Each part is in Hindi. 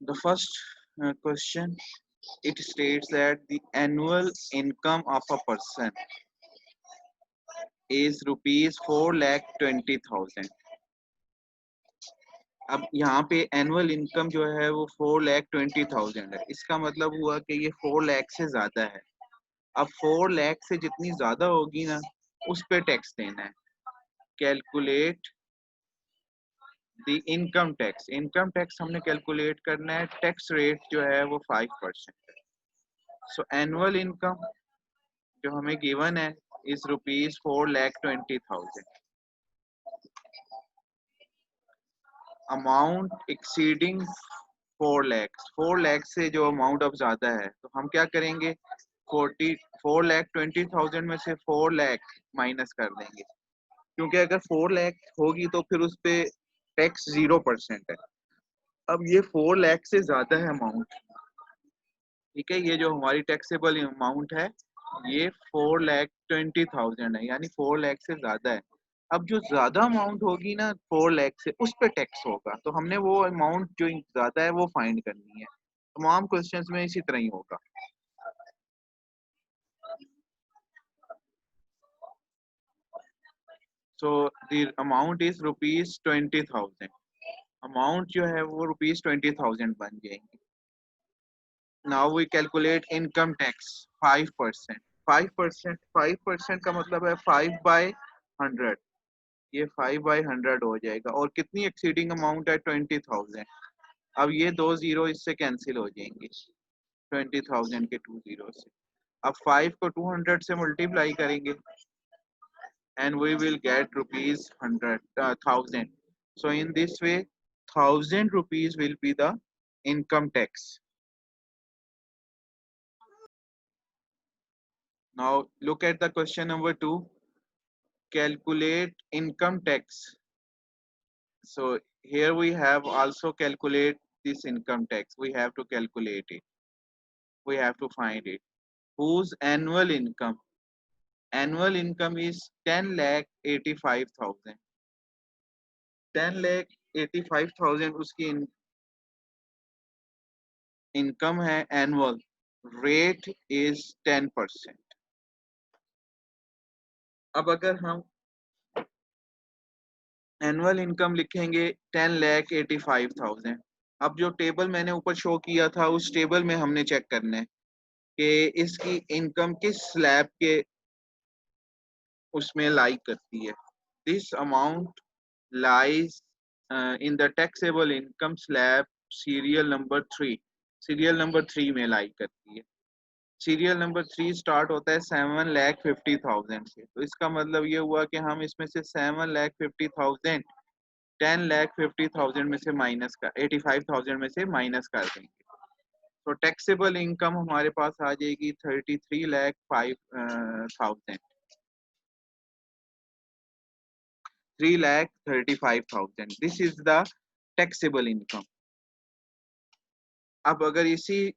The first question, it states that the annual income of a person is rupees 4,20,000। अब यहाँ पे एनुअल इनकम जो है वो 4,20,000 है। इसका मतलब हुआ कि ये 4 लाख से ज्यादा है। अब 4 लाख से जितनी ज्यादा होगी ना, उस पे टैक्स देना है। Calculate the income tax. Income tax हमने कैलकुलेट करना है। टैक्स रेट जो है वो 5% है। सो एनुअल इनकम जो हमें गिवन है is rupees 4,20,000। Amount exceeding 4 lakh से जो अमाउंट अब ज्यादा है, तो हम क्या करेंगे, 4,20,000 में से 4 लाख माइनस कर देंगे, क्योंकि अगर 4 लाख होगी तो फिर उस पे टैक्स 0% है। अब ये 4 लाख से ज्यादा है अमाउंट, ठीक है। ये जो हमारी टैक्सेबल अमाउंट है ये 4,20,000 है, यानी 4 लाख से ज्यादा है। अब जो ज्यादा अमाउंट होगी ना 4 लाख से, उस पे टैक्स होगा, तो हमने वो अमाउंट जो ज्यादा है वो फाइंड करनी है। तमाम क्वेश्चंस में इसी तरह ही होगा। So the amount is rupees 20,000। Amount जो है वो रुपीज 20,000 बन जाएंगे। Now we calculate income tax 5%। 5% का मतलब है 5/100। ये 5/100 हो जाएगा। और कितनी एक्सीडिंग अमाउंट है, 20,000। अब ये 2 जीरो इससे कैंसिल हो जाएंगे, 20,000 के 2 जीरो से। अब 5 को 200 से मल्टीप्लाई करेंगे and we will get rupees 100,000. So in this way 1,000 rupees will be the income tax. Now look at the question number 2. Calculate income tax. So here we have also calculate this income tax. We have to calculate it. We have to find it. Whose annual income? Annual income is 10,85,000. 10,85,000 उसकी इनकम है एनुअल। Rate is 10%। अब अगर हम एनुअल इनकम लिखेंगे 10,85,000। अब जो टेबल मैंने ऊपर शो किया था उस टेबल में हमने चेक करना है कि इसकी इनकम किस स्लैब के उसमें लाई करती है। This amount lies in the taxable income slab serial number 3। Serial number 3 में लाई करती है। सीरियल नंबर 3 स्टार्ट होता है 7,50,000 से। तो इसका मतलब ये हुआ कि हम इसमें से 7,50,000 10,50,000 में से माइनस कर 85,000 में से माइनस कर देंगे। तो टैक्सेबल इनकम हमारे पास आ जाएगी 33,05,000। 3,35,000 this is the taxable income. अब अगर इसी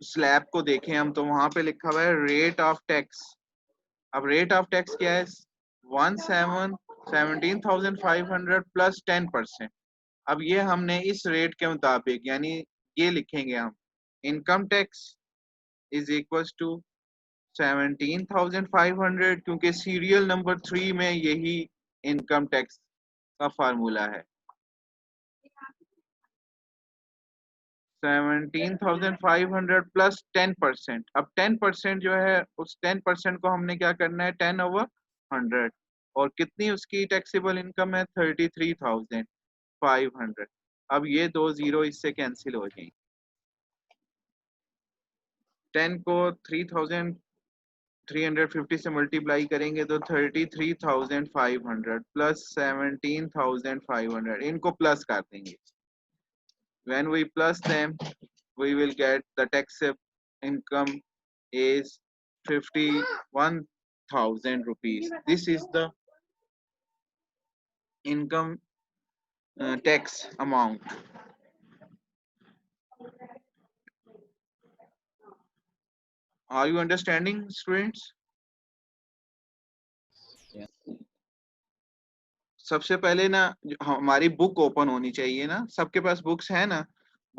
स्लैब को देखें हम, तो वहां पे लिखा हुआ है रेट ऑफ टैक्स। अब रेट ऑफ टैक्स क्या है, 17,500 प्लस 10%। अब ये हमने इस रेट के मुताबिक यानी ये लिखेंगे हम, income tax is equal to 17,500, क्योंकि सीरियल नंबर 3 में यही इनकम टैक्स का फार्मूला है। 17,500 प्लस 10%। अब 10% जो है उस 10% को हमने क्या करना है, 10/100। और कितनी उसकी टैक्सेबल इनकम है, 33,500। अब ये 2 जीरो इससे कैंसिल हो जाएंगे। 10 को 3,350 से मल्टीप्लाई करेंगे तो 33,500 प्लस 17,500, इनको प्लस कर देंगे। When we plus them, we will get the taxable income is 51,000 rupees. This is the income tax amount. Are you understanding, students? सबसे पहले ना हमारी बुक ओपन होनी चाहिए ना। सबके पास बुक्स है ना,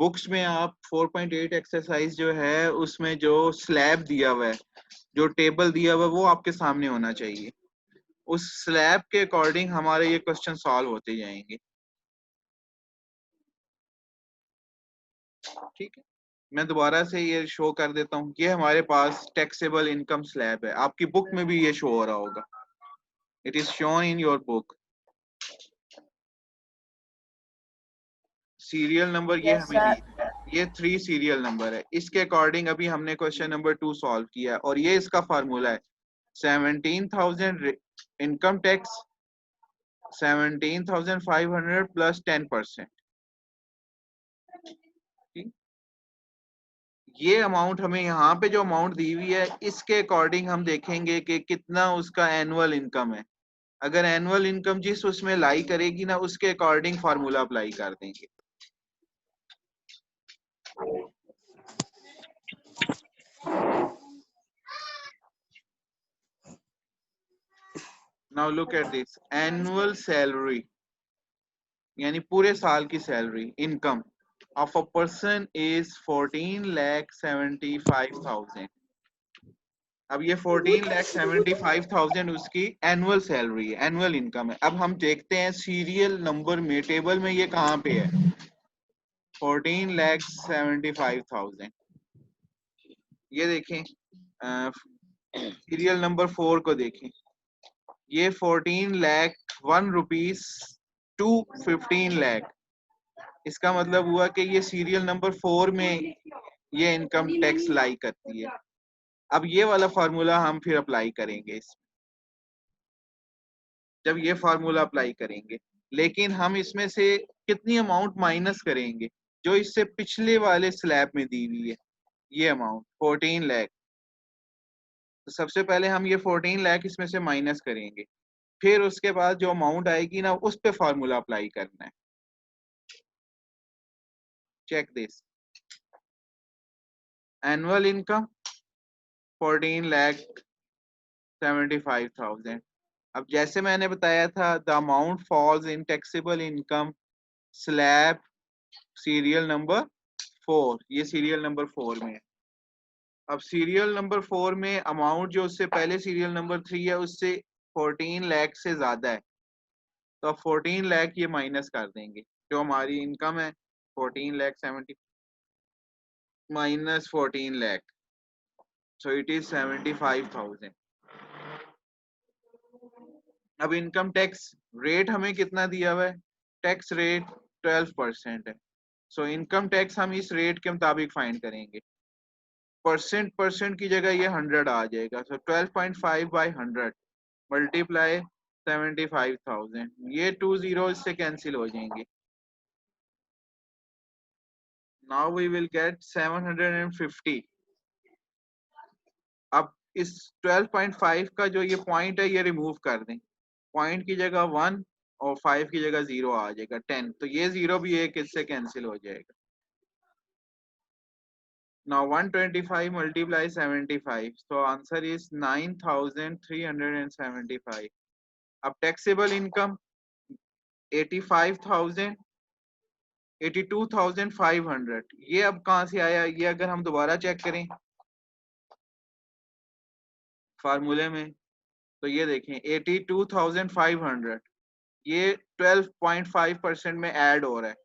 बुक्स में आप 4.8 एक्सरसाइज जो है उसमें जो स्लैब दिया हुआ है, जो टेबल दिया हुआ है, वो आपके सामने होना चाहिए। उस स्लैब के अकॉर्डिंग हमारे ये क्वेश्चन सॉल्व होते जाएंगे। ठीक है, मैं दोबारा से ये शो कर देता हूँ। ये हमारे पास टैक्सेबल इनकम स्लैब है, आपकी बुक में भी ये शो हो रहा होगा। It is shown in your book. Serial number ये Yes, हमें sir. दी है, ये 3 सीरियल नंबर है। इसके अकॉर्डिंग अभी हमने क्वेश्चन नंबर 2 सॉल्व किया है और ये इसका फार्मूला है 17,000 इनकम टैक्स 17,500 प्लस 10%। ये अमाउंट हमें यहाँ पे जो अमाउंट दी हुई है इसके अकॉर्डिंग हम देखेंगे कि कितना उसका एनुअल इनकम है। अगर एनुअल इनकम जिस उसमें लाई करेगी ना, उसके अकॉर्डिंग फार्मूला अप्लाई कर देंगे। Now look at this, annual salary यानी पूरे साल की salary income of a person is 14,75,000। अब ये 14,75,000 उसकी एनुअल सैलरी है, एनुअल इनकम है। अब हम देखते हैं सीरियल नंबर में, टेबल में ये कहाँ पे है। 14,75,000, ये देखें, सीरियल नंबर 4 को देखें, ये 14,01 रुपीज टू 15 लाख। इसका मतलब हुआ कि ये सीरियल नंबर 4 में ये इनकम टैक्स लाई करती है। अब ये वाला फार्मूला हम फिर अप्लाई करेंगे जब ये फार्मूला अप्लाई करेंगे, लेकिन हम इसमें से कितनी अमाउंट माइनस करेंगे जो इससे पिछले वाले स्लैब में दी हुई है, ये अमाउंट 14 लाख। तो सबसे पहले हम ये 14 लाख इसमें से माइनस करेंगे, फिर उसके बाद जो अमाउंट आएगी ना उस पे फार्मूला अप्लाई करना है। Check this, annual income 14,75,000। अब जैसे मैंने बताया था, the amount falls in taxable income slab serial number 4, ये सीरियल नंबर 4 में है। अब सीरियल नंबर 4 में अमाउंट जो उससे पहले सीरियल नंबर 3 है उससे 14 लाख से ज्यादा है, तो अब 14 लाख ये माइनस कर देंगे। जो हमारी इनकम है 14,70 minus 14 lakh, so it is 75,000। अब इनकम टैक्स रेट हमें कितना दिया हुआ है, टैक्स रेट 12% है। सो इनकम टैक्स हम इस रेट के मुताबिक फाइंड करेंगे। परसेंट की जगह ये 100 आ जाएगा। सो 12.5 बाई 100 मल्टीप्लाई 75,000, ये 2 जीरो इससे कैंसिल हो जाएंगे। Now we will get 750। अब इस 12.5 का जो ये पॉइंट है ये रिमूव कर दें, पॉइंट की जगह 1 और 5 की जगह 0 आ जाएगा 10, तो ये 0 भी एक इससे कैंसिल हो जाएगा। Now 125 multiply 75, so answer is 9,375. अब taxable income 85,000 82,500, ये अब कहाँ से आया, ये अगर हम दोबारा चेक करें फार्मूले में तो ये देखें 82,500 ये 12.5% में ऐड हो रहा है।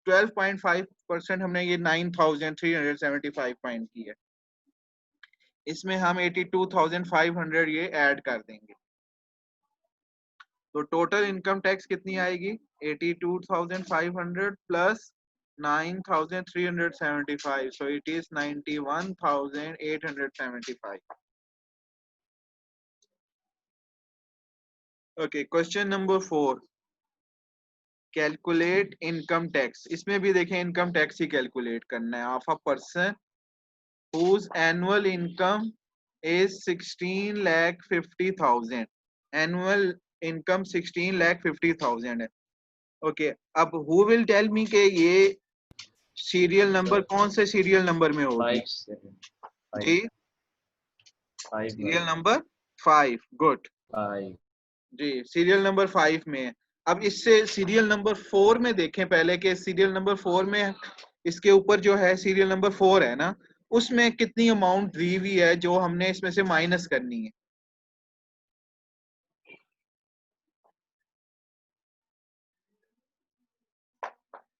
12.5% हमने ये 9,375 पॉइंट की है, इसमें हम 82,500 ये ऐड कर देंगे, तो टोटल इनकम टैक्स कितनी आएगी 82,500 plus 9,375, so it is 91,875। Okay, question number 4, calculate income tax. इसमें भी देखें इनकम टैक्स ही कैलकुलेट करना है of a person whose annual income is 16,50,000। Annual income 16,50,000 है। ओके, अब हु विल टेल मी के ये सीरियल नंबर कौन से सीरियल नंबर में होगी? 5 जी, 5 सीरियल नंबर 5। गुड 5 जी, सीरियल नंबर 5 में है। अब इससे सीरियल नंबर 4 में देखें पहले के सीरियल नंबर 4 में इसके ऊपर जो है सीरियल नंबर 4 है ना, उसमें कितनी अमाउंट दी हुई है जो हमने इसमें से माइनस करनी है।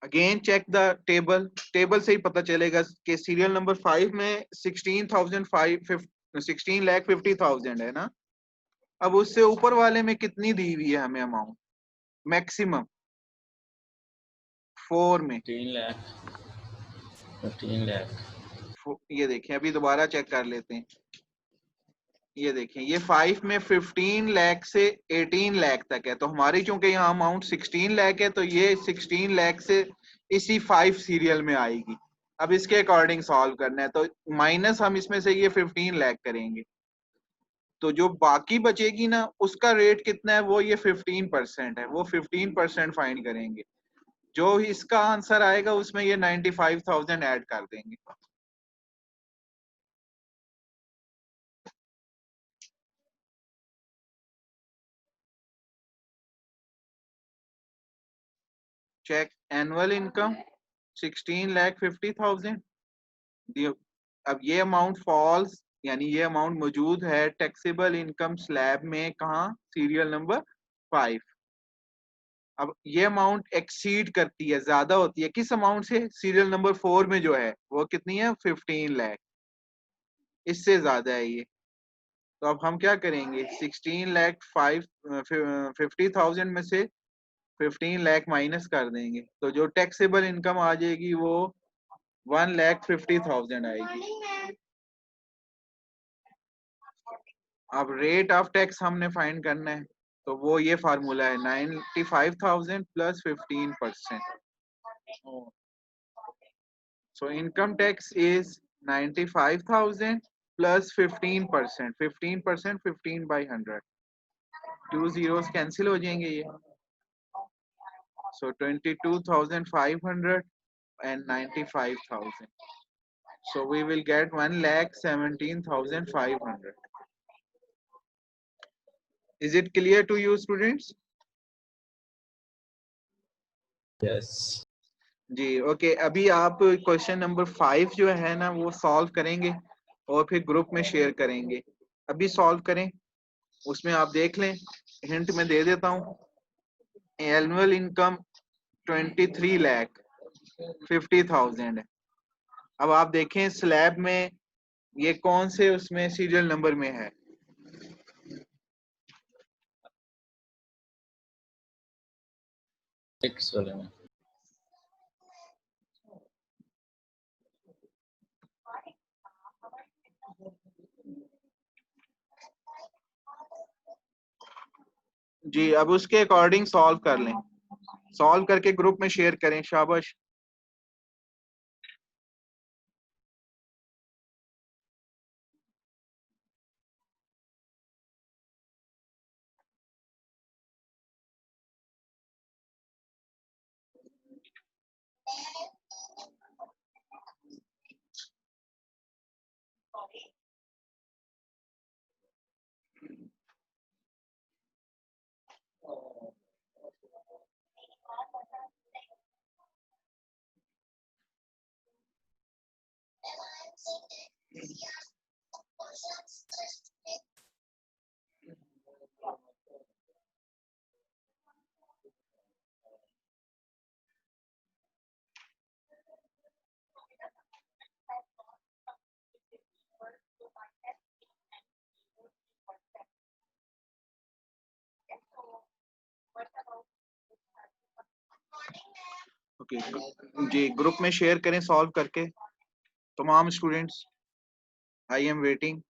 Again check the table, table से ही पता चलेगा कि सीरियल नंबर 5 में 16,50,000 है ना। अब उससे ऊपर वाले में कितनी दी हुई है हमें अमाउंट मैक्सिमम 4 में? 15 लाख। ये देखें, अभी दोबारा चेक कर लेते हैं। ये देखें, ये 5 में 15 लाख से 18 लाख तक है, तो हमारी चूंकि यहाँ अमाउंट 16 लाख है, तो ये 16 लाख से इसी 5 सीरियल में आएगी। अब इसके अकॉर्डिंग सॉल्व करना है, तो माइनस हम इसमें से ये 15 लाख करेंगे, तो जो बाकी बचेगी ना उसका रेट कितना है, वो ये 15% है, वो 15% फाइंड करेंगे। जो इसका आंसर आएगा उसमें ये 95,000 ऐड कर देंगे। Check annual income 16,50,000। अब ये अमाउंट फॉल्स, यानी ये अमाउंट मौजूद है टैक्सेबल इनकम स्लैब में, कहाँ, सीरियल नंबर 5। अब ये अमाउंट एक्सीड करती है, ज्यादा होती है किस अमाउंट से, सीरियल नंबर 4 में जो है वो कितनी है 15 लाख, इससे ज्यादा है ये। तो अब हम क्या करेंगे, 16,50,000 में से 15 लाख माइनस कर देंगे, तो जो टैक्सेबल इनकम आ जाएगी वो 1,50,000 आएगी। अब रेट ऑफ टैक्स हमने फाइंड करना है, तो वो ये फार्मूला है 95,000 plus 15%। So income tax is 95,000 plus 15%। 15%, 15/100, 2 zeros cancel हो जाएंगे ये। सो 22,500 and 95,000, so we will get 1,17,500. Is it clear to you students? Yes जी ओके। अभी आप क्वेश्चन नंबर 5 जो है ना वो सॉल्व करेंगे और फिर ग्रुप में शेयर करेंगे। अभी सॉल्व करें, उसमें आप देख लें, हिंट में दे देता हूँ। एनुअल इनकम 23,50,000 है। अब आप देखें स्लैब में ये कौन से उसमें सीरियल नंबर में है, 6 वाले में। जी अब उसके अकॉर्डिंग सॉल्व कर लें, सॉल्व करके ग्रुप में शेयर करें। शाबाश। ओके जी, ग्रुप में शेयर करें सॉल्व करके तमाम स्टूडेंट्स। I am waiting.